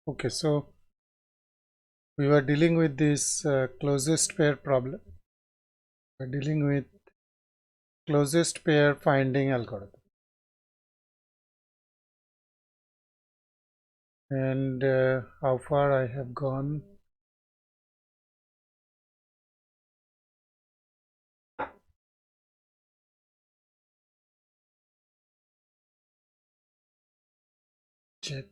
Okay, so we were dealing with this closest pair problem. We're dealing with closest pair finding algorithm. And how far I have gone. Check.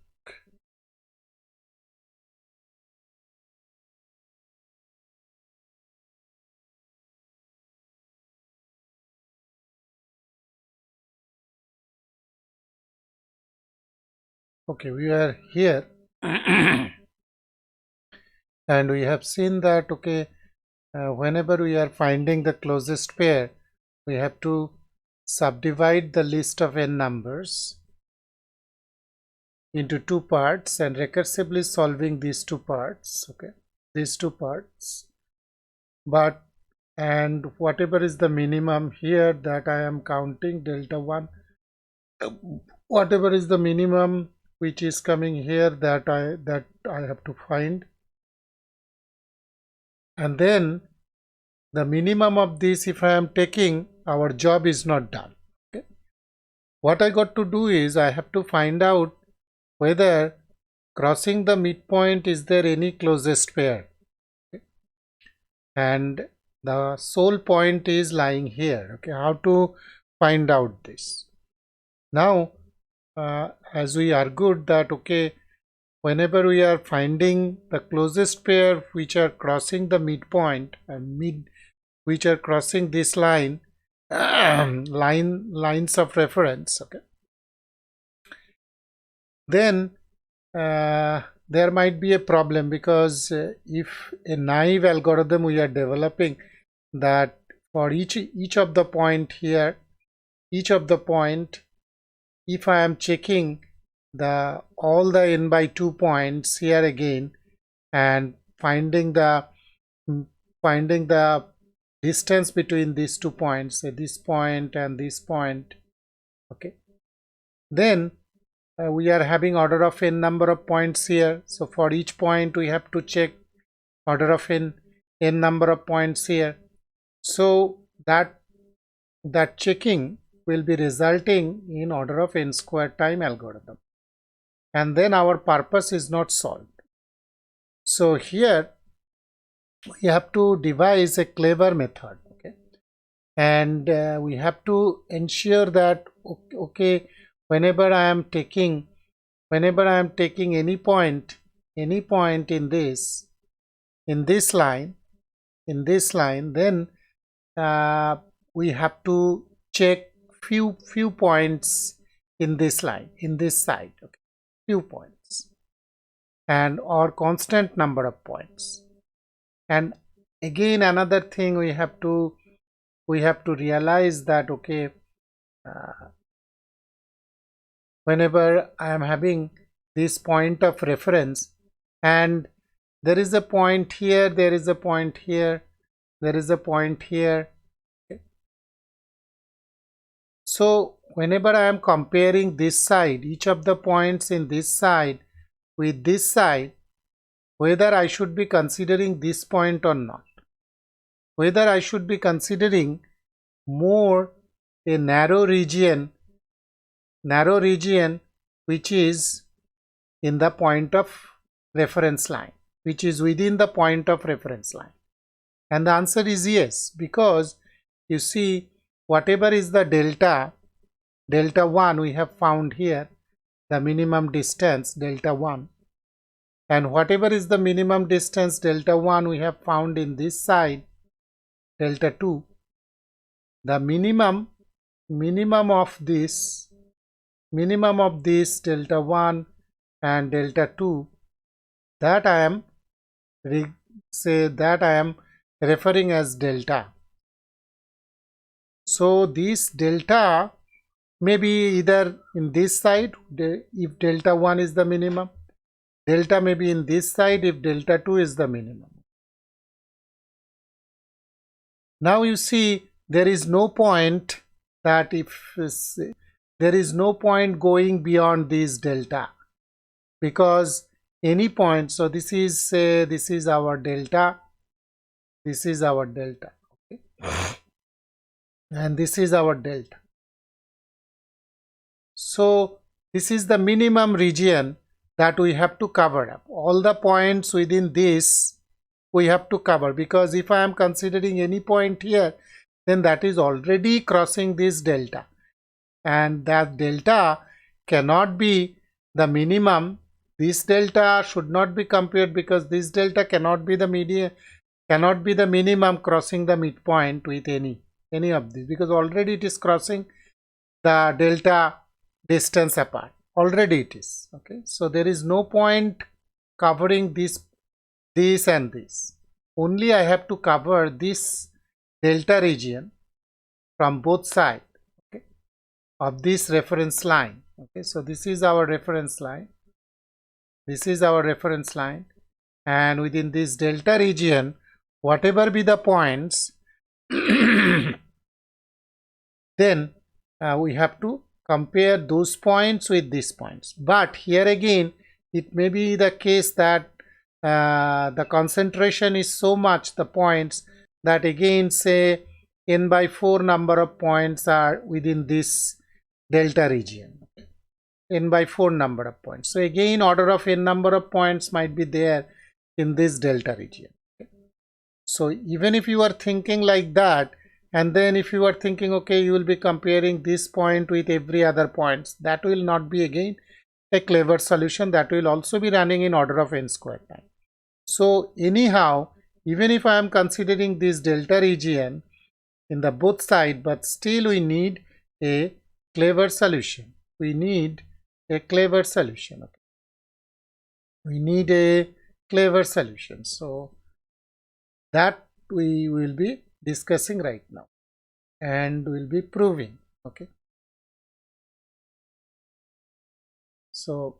Okay, we are here. And we have seen that, okay, whenever we are finding the closest pair, we have to subdivide the list of n numbers into two parts and recursively solving these two parts, okay, these two parts. But and whatever is the minimum here that I am counting delta 1, whatever is the minimum which is coming here that I have to find, and then the minimum of this, if I am taking, our job is not done. Okay. What I got to do is I have to find out whether crossing the midpoint is there any closest pair. Okay. And the sole point is lying here. Okay, how to find out this? Now, as we argued that, okay, whenever we are finding the closest pair which are crossing the midpoint and which are crossing this line, lines of reference, okay, then there might be a problem, because if a naive algorithm we are developing, that for each of the point here, each of the point, if I am checking all the n by 2 points here again and finding the distance between these 2 points, say this point and this point, okay, then we are having order of n number of points here. So for each point we have to check order of n number of points here. So that checking will be resulting in order of n square time algorithm, and then our purpose is not solved. So here we have to devise a clever method, okay, and we have to ensure that, okay, whenever I am taking any point in this line, then we have to check few points in this line, in this side, okay, few points, and or constant number of points. And again, another thing we have to realize that, okay, whenever I am having this point of reference, and there is a point here, there is a point here, there is a point here, okay. So whenever I am comparing this side, each of the points in this side with this side, whether I should be considering this point or not, whether I should be considering more a narrow region which is in the point of reference line, which is within the point of reference line. And the answer is yes, because you see, whatever is the delta 1 we have found here, the minimum distance delta 1, and whatever is the minimum distance delta 1 we have found in this side delta 2, the minimum of this delta 1 and delta 2, that I am referring as delta. So this delta may be either in this side if delta 1 is the minimum, delta may be in this side if delta 2 is the minimum. Now you see, there is no point that there is no point going beyond this delta, because any point. So this is, say, this is our delta, this is our delta, okay, and this is our delta. So this is the minimum region that we have to cover up. All the points within this we have to cover, because if I am considering any point here, then that is already crossing this delta, and that delta cannot be the minimum. This delta should not be compared, because this delta cannot be the median, cannot be the minimum crossing the midpoint with any of these, because already it is crossing the delta distance apart, already it is, okay. So there is no point covering this and this. Only I have to cover this delta region from both sides, okay, of this reference line, okay. So this is our reference line, this is our reference line, and within this delta region, whatever be the points, then we have to compare those points with these points. But here again, it may be the case that the concentration is so much, the points, that again, say, n by 4 number of points are within this delta region, n by 4 number of points. So again, order of n number of points might be there in this delta region. So even if you are thinking like that, and then if you are thinking, okay, you will be comparing this point with every other points, that will not be again a clever solution. That will also be running in order of n square time. So anyhow, even if I am considering this delta region in the both side, but still we need a clever solution. We need a clever solution. Okay. We need a clever solution. So that we will be discussing right now and will be proving, okay. So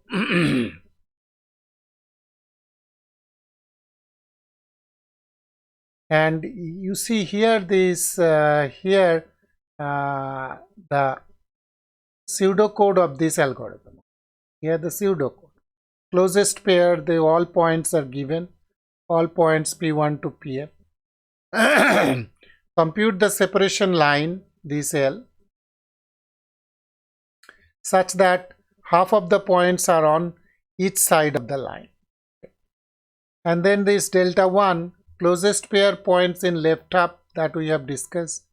and you see here this the pseudocode of this algorithm. Here the pseudocode. Closest pair, the all points are given, all points P1 to Pn. Compute the separation line, this L, such that half of the points are on each side of the line. And then this delta 1, closest pair points in left half, that we have discussed.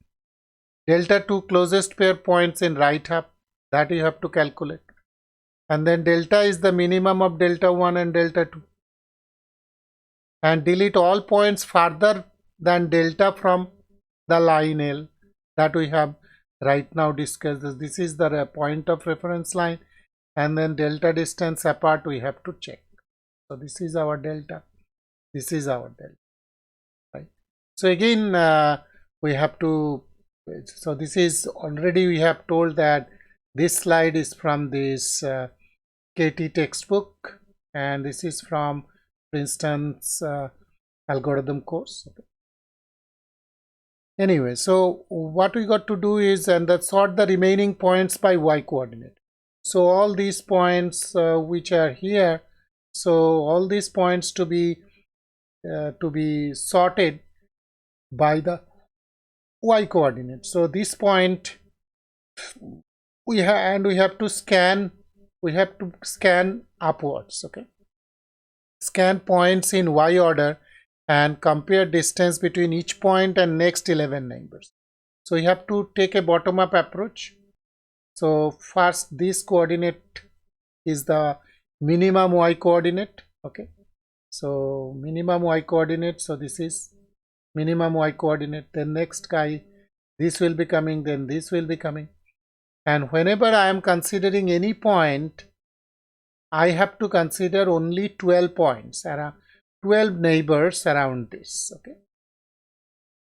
Delta 2, closest pair points in right half, that you have to calculate. And then delta is the minimum of delta 1 and delta 2. And delete all points further than delta from the line L, that we have right now discussed. This is the point of reference line, and then delta distance apart we have to check. So this is our delta, this is our delta, right? So again we have to, so this is already, we have told that this slide is from this KT textbook, and this is from, for instance, algorithm course. Okay. Anyway, so what we got to do is, and that sort the remaining points by y coordinate. So all these points which are here, so all these points to be sorted by the y coordinate. So this point we have, and we have to scan upwards, okay. Scan points in y order and compare distance between each point and next 11 neighbors. So you have to take a bottom-up approach. So first, this coordinate is the minimum y coordinate, okay. So minimum y coordinate, so this is minimum y coordinate. Then next guy, this will be coming, then this will be coming. And whenever I am considering any point, I have to consider only 12 points, around 12 neighbors around this, okay,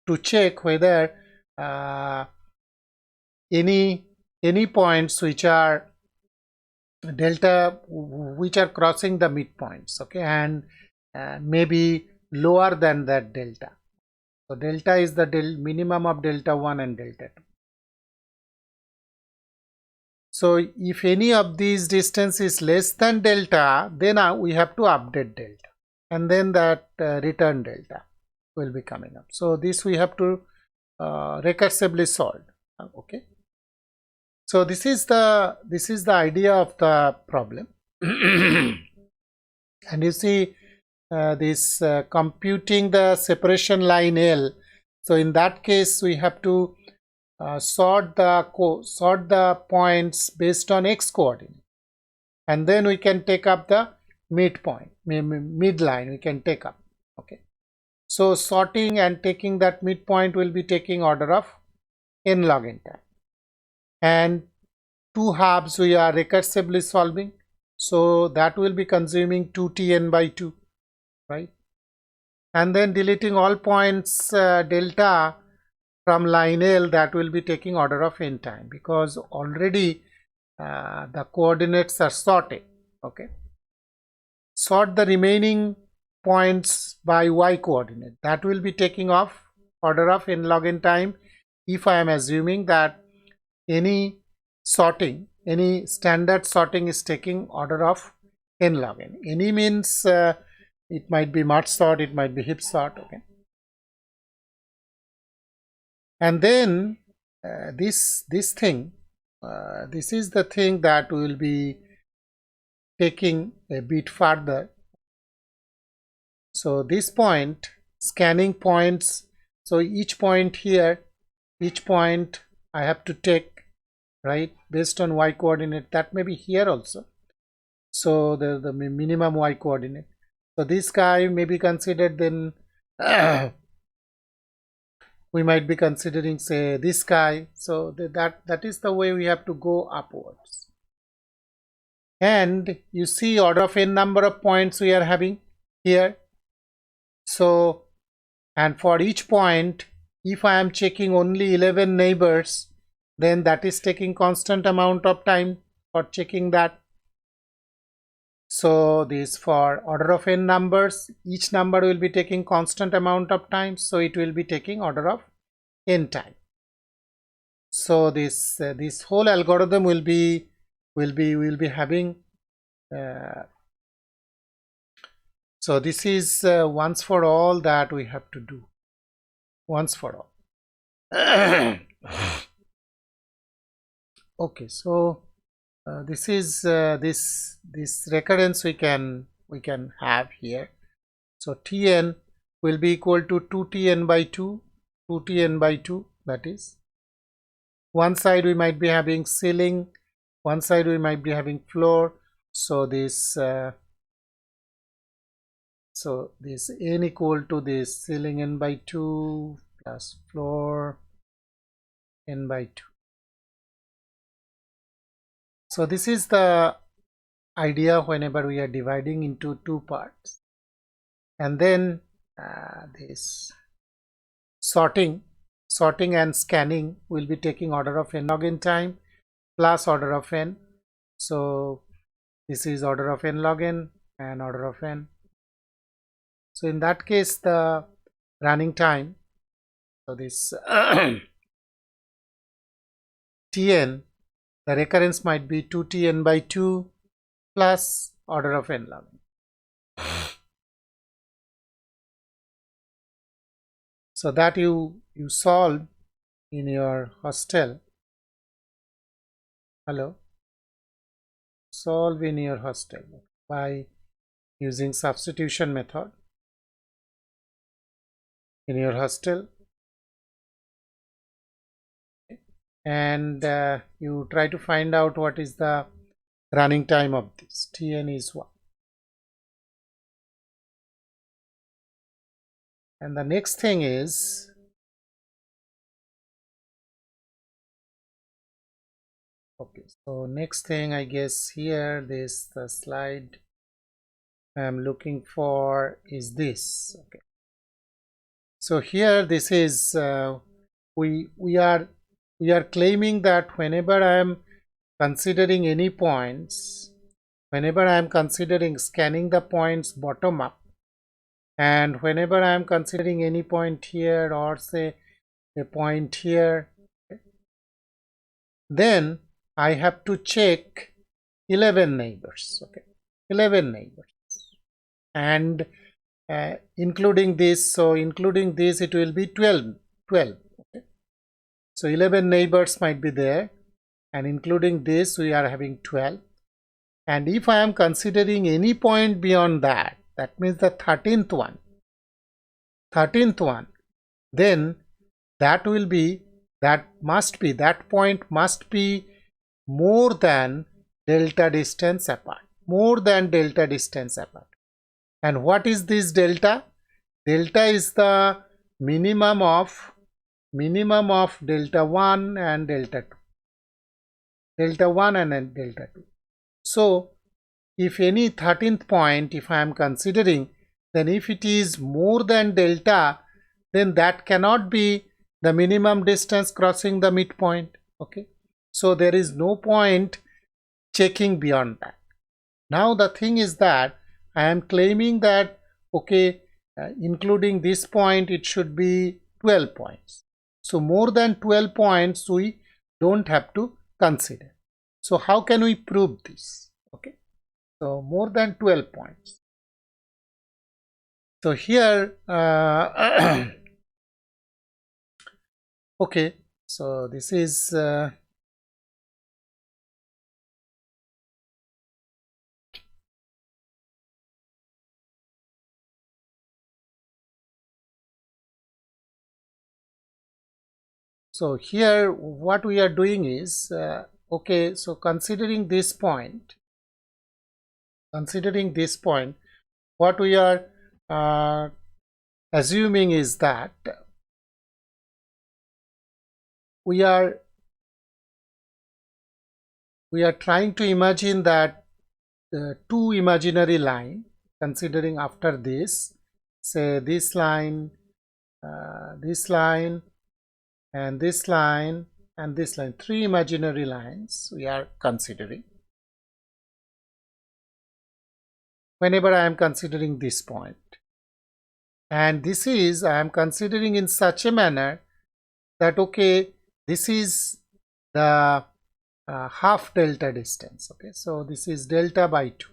to check whether any points which are delta, which are crossing the midpoints, okay, and maybe lower than that delta. So delta is the minimum of delta 1 and delta 2. So if any of these distance is less than delta, then we have to update delta, and then that return delta will be coming up. So this we have to recursively solve. Okay. So this is the idea of the problem. And you see this computing the separation line L. So in that case we have to sort the points based on x coordinate, and then we can take up the midpoint, midline we can take up. Okay. So sorting and taking that midpoint will be taking order of n log n time, and 2 halves we are recursively solving, so that will be consuming 2tn by 2, right? And then deleting all points delta from line L, that will be taking order of n time, because already the coordinates are sorted. Okay. Sort the remaining points by y coordinate, that will be taking off order of n log n time, if I am assuming that any sorting, any standard sorting is taking order of n log n. Any means it might be merge sort, it might be heap sort. Okay. And then this thing, this is the thing that we will be taking a bit further. So this point, scanning points, so each point here, each point I have to take, right, based on y coordinate, that may be here also. So the minimum y coordinate. So this guy may be considered, then we might be considering, say, this guy. So that is the way we have to go upwards. And you see order of n number of points we are having here. So, and for each point, if I am checking only 11 neighbors, then that is taking constant amount of time for checking that. So this for order of n numbers, each number will be taking constant amount of time, so it will be taking order of n time. So this whole algorithm will be having so this is once for all that we have to do, once for all. Okay, so this is this recurrence we can have here. So Tn will be equal to 2Tn by 2, 2Tn by 2, that is, one side we might be having ceiling, one side we might be having floor. So this n equal to this ceiling n by 2 plus floor n by 2. So this is the idea whenever we are dividing into two parts. And then this sorting and scanning will be taking order of n log n time plus order of n. So this is order of n log n and order of n. So in that case, the running time, so this Tn, the recurrence might be 2Tn by 2 plus order of n log n. So that you solve in your hostel. Hello. Solve in your hostel by using substitution method in your hostel, and you try to find out what is the running time of this. Tn is 1. And the next thing is, okay, so next thing, I guess here this the slide I am looking for is this. Okay, so here this is we are claiming that whenever I am considering any points, whenever I am considering scanning the points bottom up, and whenever I am considering any point here or say a point here, okay, then I have to check 11 neighbors. Okay, 11 neighbors, and including this, so including this it will be 12. Okay, so 11 neighbors might be there, and including this we are having 12. And if I am considering any point beyond that, that means the 13th one, then that point must be more than delta distance apart, And what is this delta? Delta is the minimum of delta 1 and delta 2, and delta 2. So if any 13th point, if I am considering, then if it is more than delta, then that cannot be the minimum distance crossing the midpoint. Okay, so there is no point checking beyond that. Now the thing is that I am claiming that, okay, including this point, it should be 12 points. So more than 12 points we don't have to consider. So how can we prove this? Okay, so more than 12 points. So here okay, so this is so here what we are doing is okay, so considering this point, what we are assuming is that we are trying to imagine that two imaginary line, considering after this, say this line, this line, and this line, and this line, three imaginary lines we are considering whenever I am considering this point. And this is, I am considering in such a manner that, okay, this is the half delta distance. Okay, so this is delta by 2,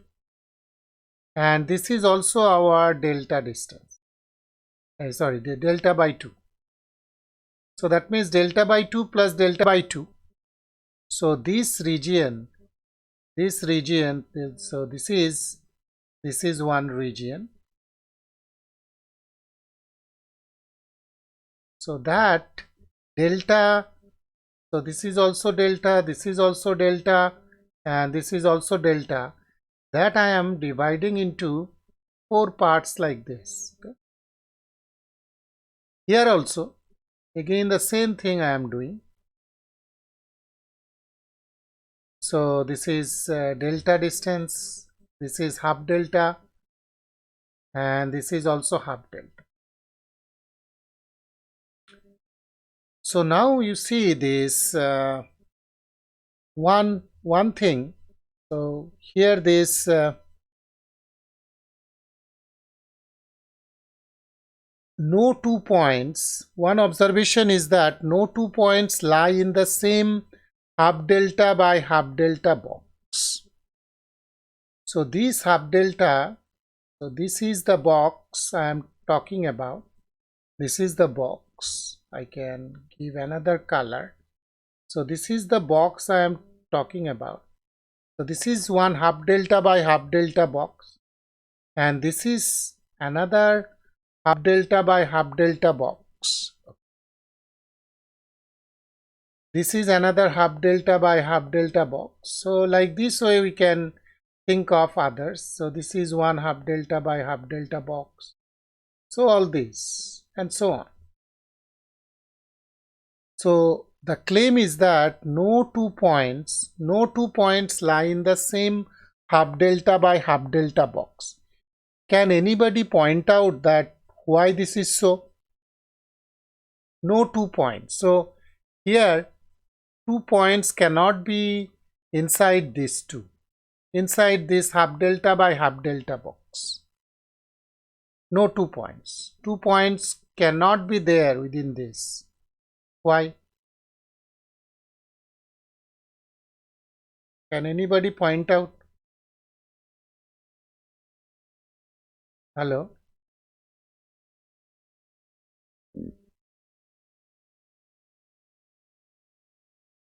and this is also our delta distance, sorry, the delta by 2. So that means delta by 2 plus delta by 2. So this region, so this is one region. So that delta, so this is also delta, this is also delta, and this is also delta, that I am dividing into 4 parts like this. Okay. Here also again the same thing I am doing. So this is delta distance, this is half delta, and this is also half delta. So now you see this one thing. So here this no 2 points, one observation is that no 2 points lie in the same half delta by half delta box. So this half delta, so this is the box I am talking about. This is the box. I can give another color. So this is the box I am talking about. So this is one half delta by half delta box, and this is another half delta by half delta box. This is another half delta by half delta box. So like this way we can think of others. So this is one half delta by half delta box. So all this and so on. So the claim is that no 2 points lie in the same half delta by half delta box. Can anybody point out that why this is so? No 2 points. So here 2 points cannot be inside this 2, inside this half delta by half delta box. No 2 points. 2 points cannot be there within this. Why? Can anybody point out? Hello?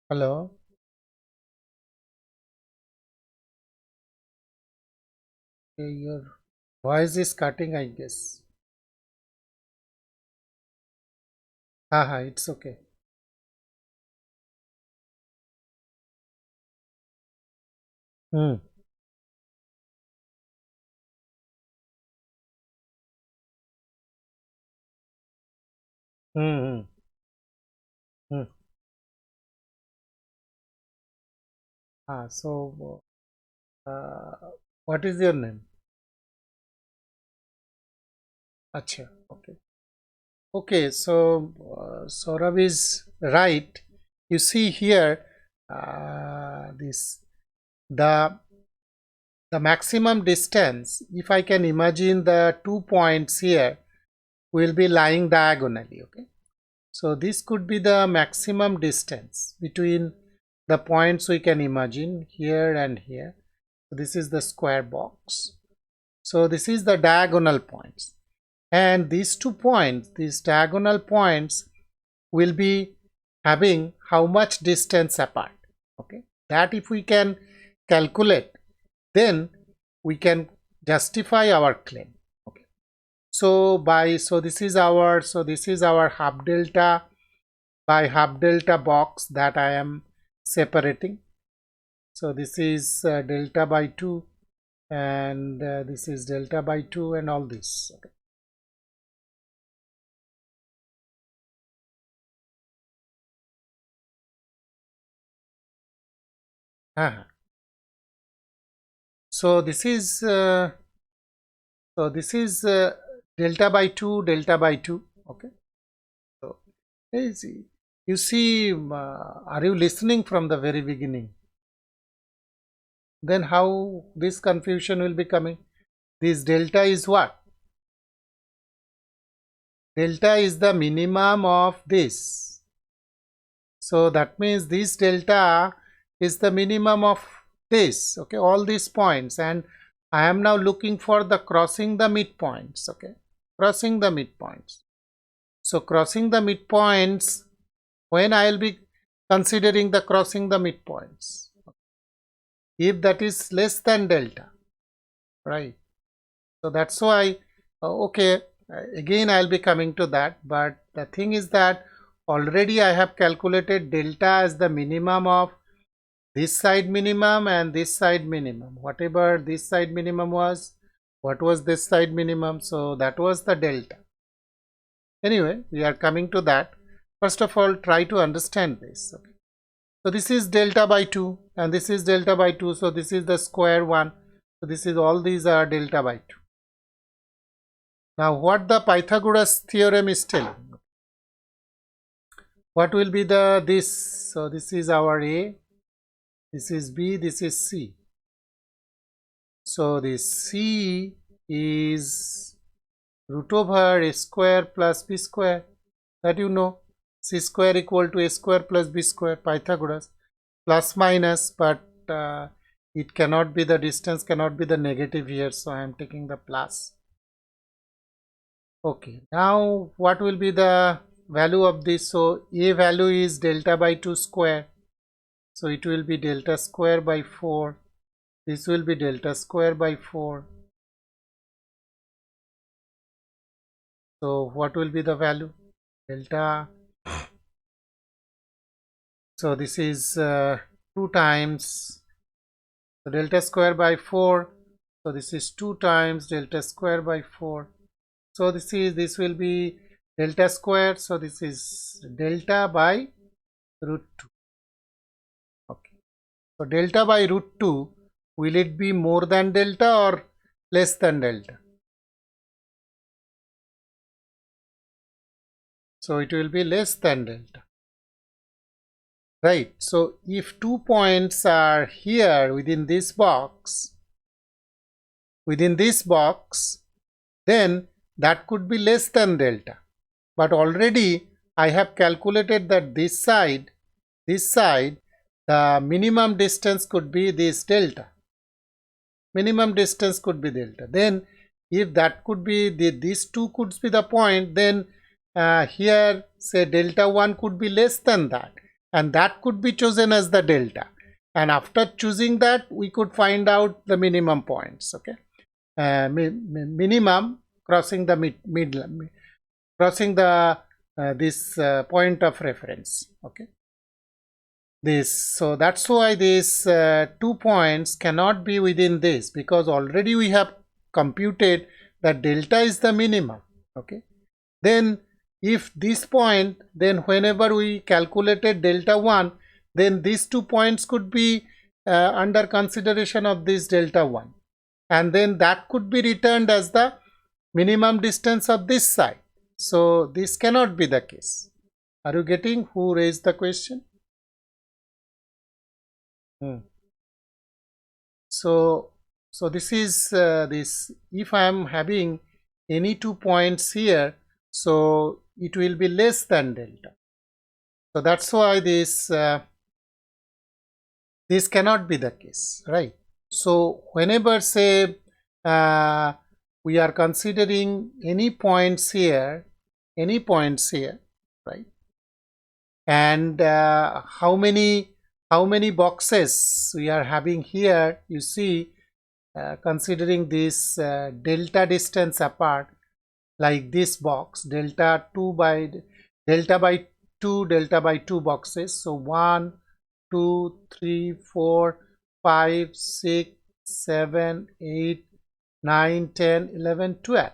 Hello? Okay, your voice is cutting, I guess. Haha, it's okay. Hmm. Hmm. Hmm. Hmm. So, what is your name? Acha. Okay. Okay. So, Saurabh is right. You see here, this the the maximum distance. If I can imagine the 2 points here, will be lying diagonally. Okay. So this could be the maximum distance between the points we can imagine here and here. So this is the square box. So this is the diagonal points. And these 2 points, these diagonal points will be having how much distance apart. Okay. That if we can calculate, then we can justify our claim. Okay. So this is our half delta by half delta box that I am separating. So this is delta by 2 and this is delta by 2 and all this. Okay. Uh-huh. So this is delta by 2, delta by 2. Okay. So you see, are you listening from the very beginning? Then how this confusion will be coming? This delta is what? Delta is the minimum of this. So that means this delta is the minimum of this. Okay, all these points, and I am now looking for the crossing the midpoints. Okay, crossing the midpoints. So crossing the midpoints, when I will be considering the crossing the midpoints, if that is less than delta, right? So that's why, okay, again I'll be coming to that, but the thing is that already I have calculated delta as the minimum of this side minimum and this side minimum. Whatever this side minimum was, what was this side minimum? So that was the delta. Anyway, we are coming to that. First of all, try to understand this. Okay. So this is delta by 2 and this is delta by 2. So this is the square one. So this is all these are delta by 2. Now what the Pythagoras theorem is telling? What will be the this? So this is our A, this is B, this is C. So this C is root over a square plus b square, that you know, c square equal to a square plus b square, Pythagoras, plus minus, but it cannot be, the distance cannot be the negative here, so I am taking the plus. Okay, now what will be the value of this? So a value is delta by 2 square, so it will be delta square by 4. This will be delta square by 4. So what will be the value? Delta. So this is 2 times, so delta square by 4. So this is 2 times delta square by 4. So this will be delta square. So this is delta by root 2. Okay. So delta by root 2, will it be more than delta or less than delta? So it will be less than delta. Right. So if 2 points are here within this box, then that could be less than delta. But already I have calculated that this side the minimum distance could be this delta. Minimum distance could be delta. Then if that could be these two could be the point, then here say delta 1 could be less than that, and that could be chosen as the delta, and after choosing that we could find out the minimum points. Okay, minimum crossing the crossing the this point of reference. Okay, so that's why these 2 points cannot be within this, because already we have computed that delta is the minimum. Okay, then if this point, then whenever we calculated delta 1, then these 2 points could be under consideration of this delta 1, and then that could be returned as the minimum distance of this side. So this cannot be the case. Are you getting who raised the question? So this is this, if I am having any 2 points here, so it will be less than delta. So that's why this this cannot be the case, right? So whenever say we are considering any points here, right, and how many boxes we are having here, you see, considering this delta distance apart, like this box, delta by 2 boxes. So 1, 2, 3, 4, 5, 6, 7, 8, 9, 10, 11, 12.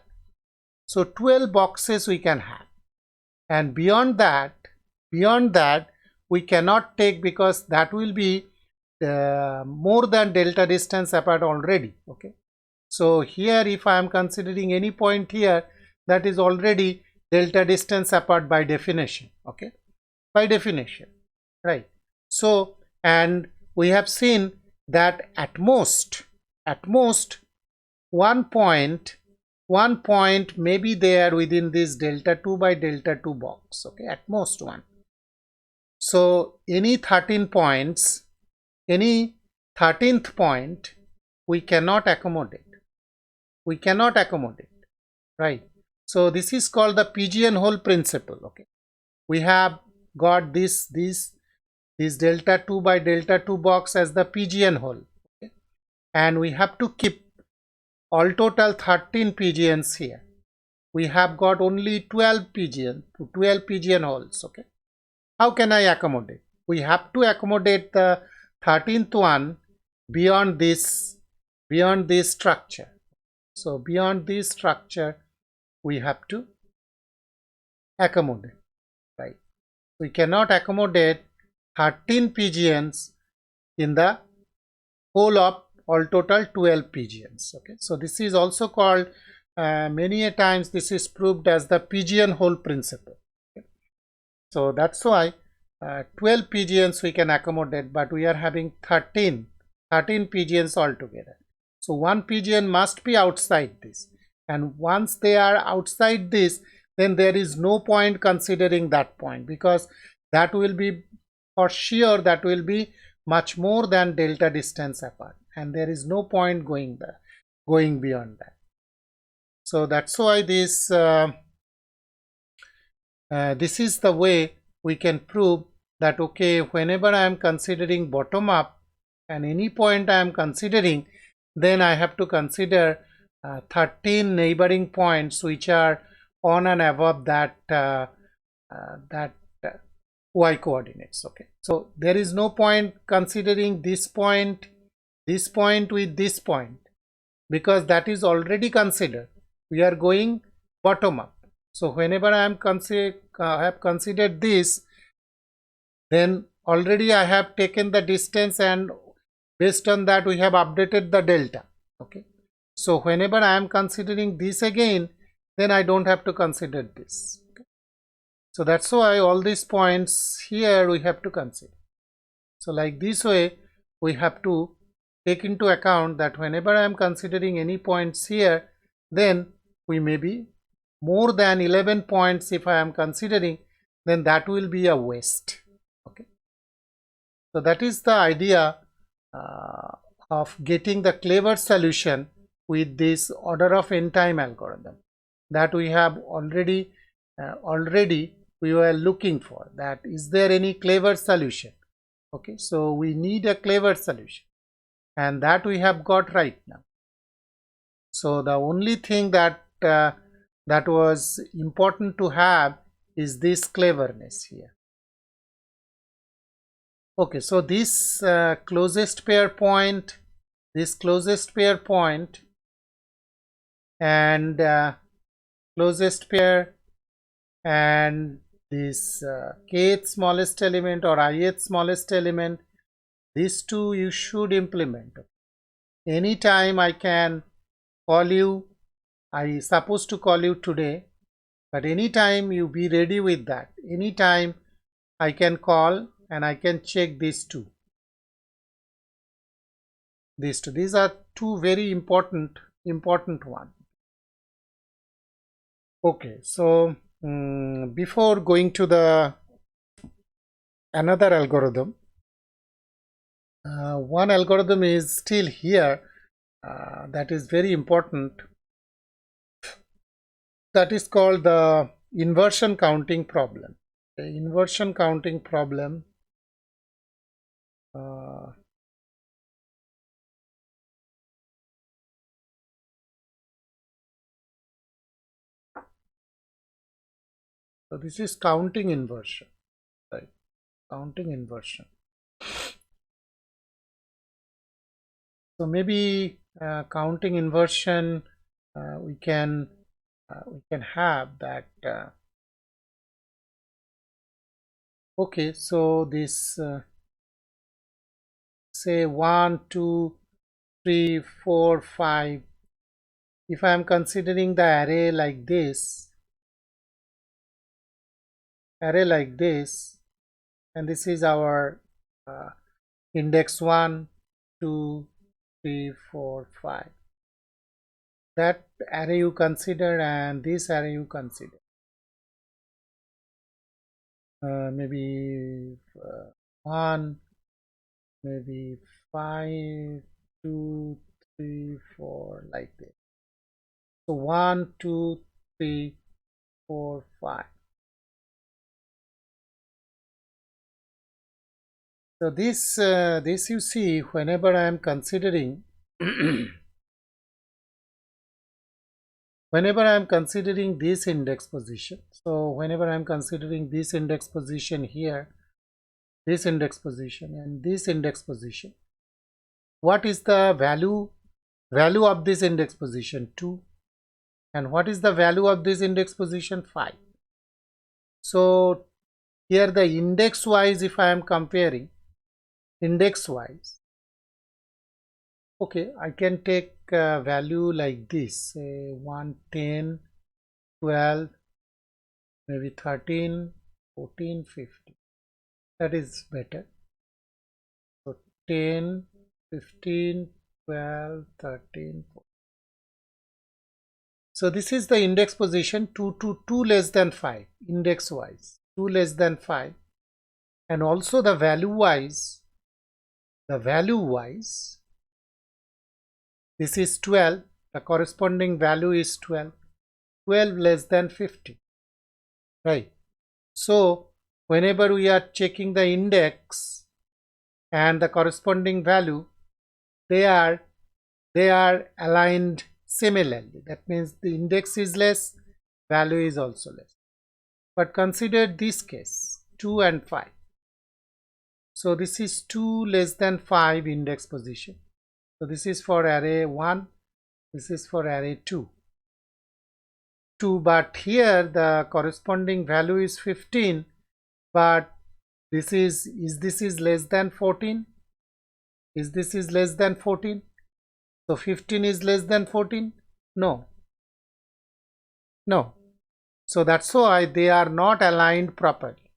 So 12 boxes we can have, and beyond that we cannot take, because that will be more than delta distance apart already. Okay, so here if I am considering any point here, that is already delta distance apart by definition. Okay, by definition, right? So, and we have seen that at most one point may be there within this delta 2 by delta 2 box. Okay, at most one. So any 13 points, any 13th point we cannot accommodate, right? So this is called the pigeonhole principle. Okay, we have got this delta 2 by delta 2 box as the pigeonhole. Okay, and we have to keep all total 13 pigeons here. We have got only 12 pigeonholes. Okay, how can I accommodate? We have to accommodate the 13th one beyond this structure. So beyond this structure we have to accommodate, right? We cannot accommodate 13 pigeons in the whole of all total 12 pigeons. Okay, so this is also called many a times this is proved as the pigeonhole principle. Okay? So that's why 12 pigeons we can accommodate, but we are having 13 pigeons altogether. So one pigeon must be outside this, and once they are outside this, then there is no point considering that point, because that will be for sure, that will be much more than delta distance apart, and there is no point going beyond that. So that's why this this is the way we can prove that, okay, whenever I am considering bottom up and any point I am considering, then I have to consider 13 neighboring points which are on and above that y coordinates. Okay, so there is no point considering this point with this point, because that is already considered. We are going bottom up. So whenever I am have considered this, then already I have taken the distance, and based on that we have updated the delta. Okay, so whenever I am considering this again, then I don't have to consider this. Okay? So that's why all these points here we have to consider. So like this way we have to take into account that whenever I am considering any points here, then we may be more than 11 points if I am considering, then that will be a waste. Okay, So that is the idea of getting the clever solution with this order of n time algorithm that we have already we were looking for. That is there any clever solution? Okay, so we need a clever solution, and that we have got right now. So the only thing that that was important to have is this cleverness here. Okay, so this closest pair point, and closest pair, and this kth smallest element or ith smallest element, these two you should implement. Anytime I can call you, I supposed to call you today, but anytime you be ready with that. Anytime I can call and I can check these two. These are two very important one. Okay, so before going to the another algorithm, one algorithm is still here that is very important. That is called the inversion counting problem. The inversion counting problem so this is counting inversion, right? Counting inversion. So maybe counting inversion we can have that. Okay, so this say 1, 2, 3, 4, 5. If I am considering the array like this, and this is our index 1, 2, 3, 4, 5. That array you consider, and this array you consider. Maybe 1, maybe 5, 2, 3, 4, like this. So 1, 2, 3, 4, 5. So this you see, whenever I am considering whenever I am considering this index position, so whenever I am considering this index position here, this index position and this index position, what is the value of this index position? 2. And what is the value of this index position? 5. So here the index wise, if I am comparing index wise, okay, I can take value like this, say 1, 10, 12, maybe 13, 14, 15. That is better. So 10, 15, 12, 13, 14. So this is the index position 2 to 2 less than 5, index wise 2 less than 5, and also the value wise, this is 12, the corresponding value is 12 less than 50, right? So whenever we are checking the index and the corresponding value, they are aligned similarly. That means the index is less, value is also less. But consider this case, 2 and 5. So this is 2 less than 5 index position. So this is for array 1, this is for array 2. But here the corresponding value is 15, but this is less than 14? Is this is less than 14? So 15 is less than 14? No. So that's why they are not aligned properly.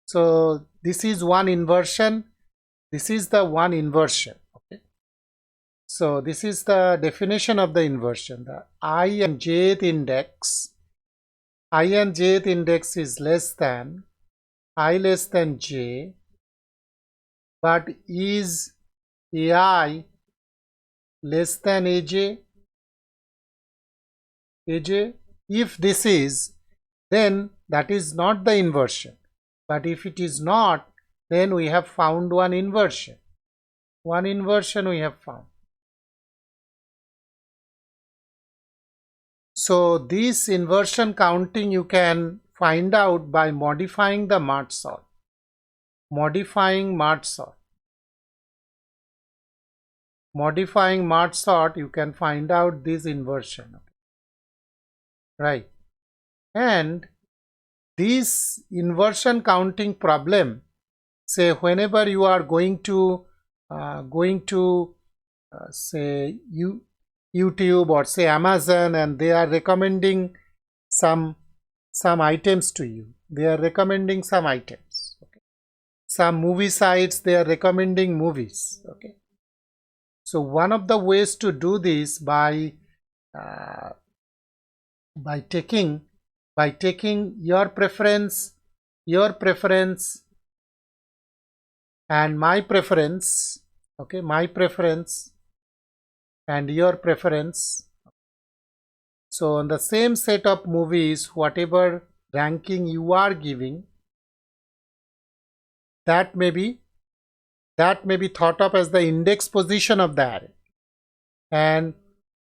So this is one inversion. This is the one inversion. Okay. So this is the definition of the inversion. The I and jth index is less than I less than j but is AI less than AJ? AJ? If this is, then that is not the inversion. But if it is not, then we have found one inversion. One inversion we have found. So this inversion counting you can find out by modifying the merge sort. Modifying merge sort. Modifying merge sort, you can find out this inversion. Right. And this inversion counting problem, say whenever you are going to say YouTube or say Amazon, and they are recommending some items to you. They are recommending some items. Okay. Some movie sites, they are recommending movies. Okay. So one of the ways to do this by taking your preference and my preference, okay, my preference and your preference. So on the same set of movies, whatever ranking you are giving, that may be thought of as the index position of the array, and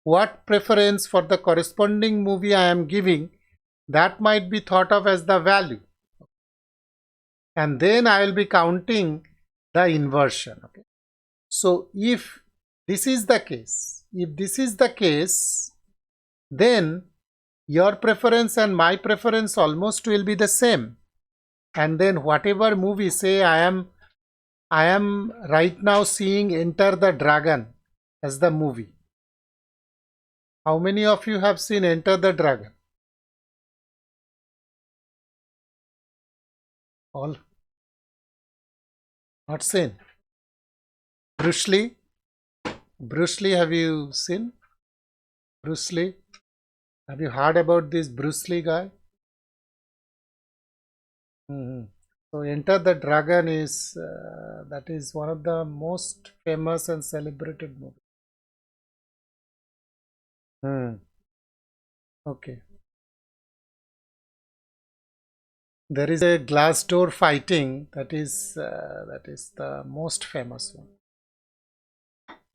what preference for the corresponding movie I am giving, that might be thought of as the value, and then I will be counting the inversion. Okay. So if this is the case, then your preference and my preference almost will be the same, and then whatever movie, say I am right now seeing Enter the Dragon as the movie. How many of you have seen Enter the Dragon? All? Not seen? Bruce Lee? Bruce Lee, have you seen? Bruce Lee? Have you heard about this Bruce Lee guy? So Enter the Dragon is that is one of the most famous and celebrated movies. Okay. There is a glass door fighting, that is the most famous one.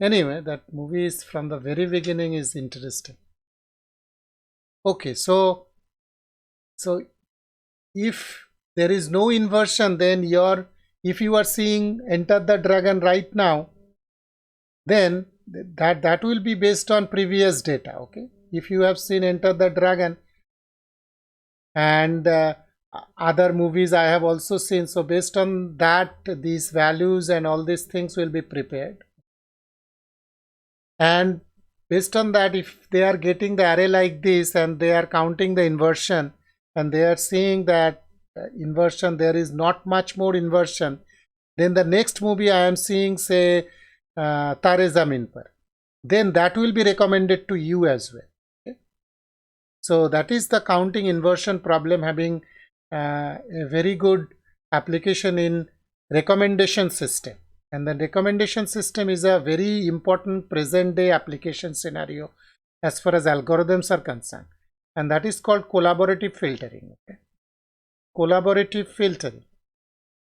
Anyway, that movie is from the very beginning is interesting. Okay, so if there is no inversion, then if you are seeing Enter the Dragon right now, then that will be based on previous data. Okay, if you have seen Enter the Dragon and other movies I have also seen, so based on that, these values and all these things will be prepared, and based on that, if they are getting the array like this and they are counting the inversion and they are seeing that inversion, there is not much more inversion, then the next movie I am seeing, say Tare Zameen Par, then that will be recommended to you as well. Okay? So that is the counting inversion problem having a very good application in recommendation system, and the recommendation system is a very important present day application scenario as far as algorithms are concerned, and that is called collaborative filtering. Okay? Collaborative filtering,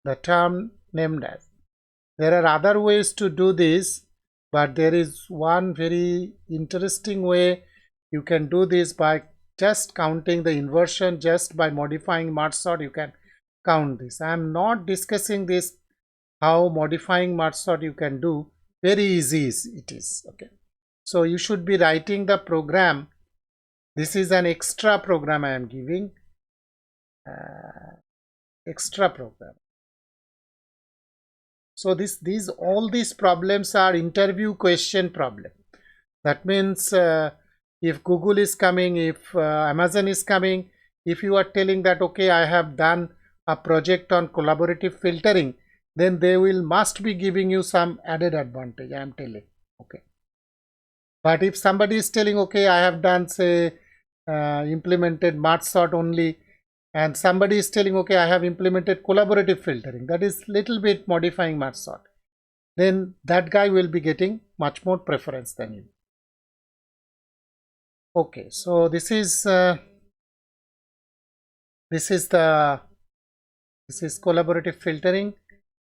the term named as. There are other ways to do this, but there is one very interesting way you can do this by just counting the inversion. Just by modifying merge sort, you can count this. I am not discussing this, how modifying merge sort you can do. Very easy it is. Okay, so you should be writing the program. This is an extra program I am giving. Extra program. So all these problems are interview question problem. That means if Google is coming, if Amazon is coming, if you are telling that okay, I have done a project on collaborative filtering, then they must be giving you some added advantage, I am telling. Okay. But if somebody is telling okay, I have done, say implemented merge sort only, and somebody is telling okay, I have implemented collaborative filtering, that is little bit modifying merge sort. then that guy will be getting much more preference than you. Okay, so this is collaborative filtering,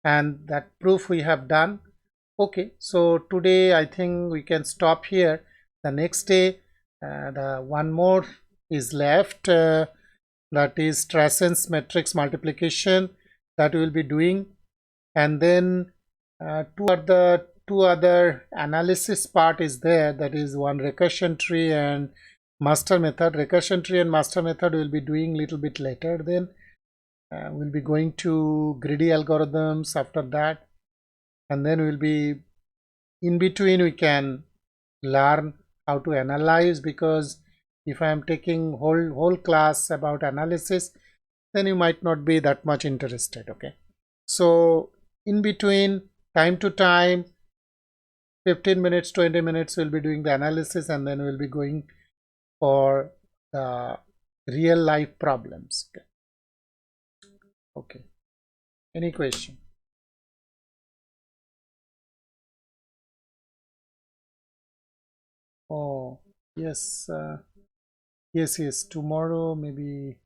and that proof we have done. Okay, so today I think we can stop here. The next day the one more is left, that is Strassen's matrix multiplication, that we will be doing, and then two other analysis part is there, that is one recursion tree and master method. Recursion tree and master method will be doing little bit later. Then we'll be going to greedy algorithms after that, and then we'll be in between we can learn how to analyze, because if I am taking whole class about analysis, then you might not be that much interested. Okay, so in between, time to time, 15 minutes 20 minutes we'll be doing the analysis, and then we'll be going for the real life problems. Okay, any question? Oh yes, yes, tomorrow maybe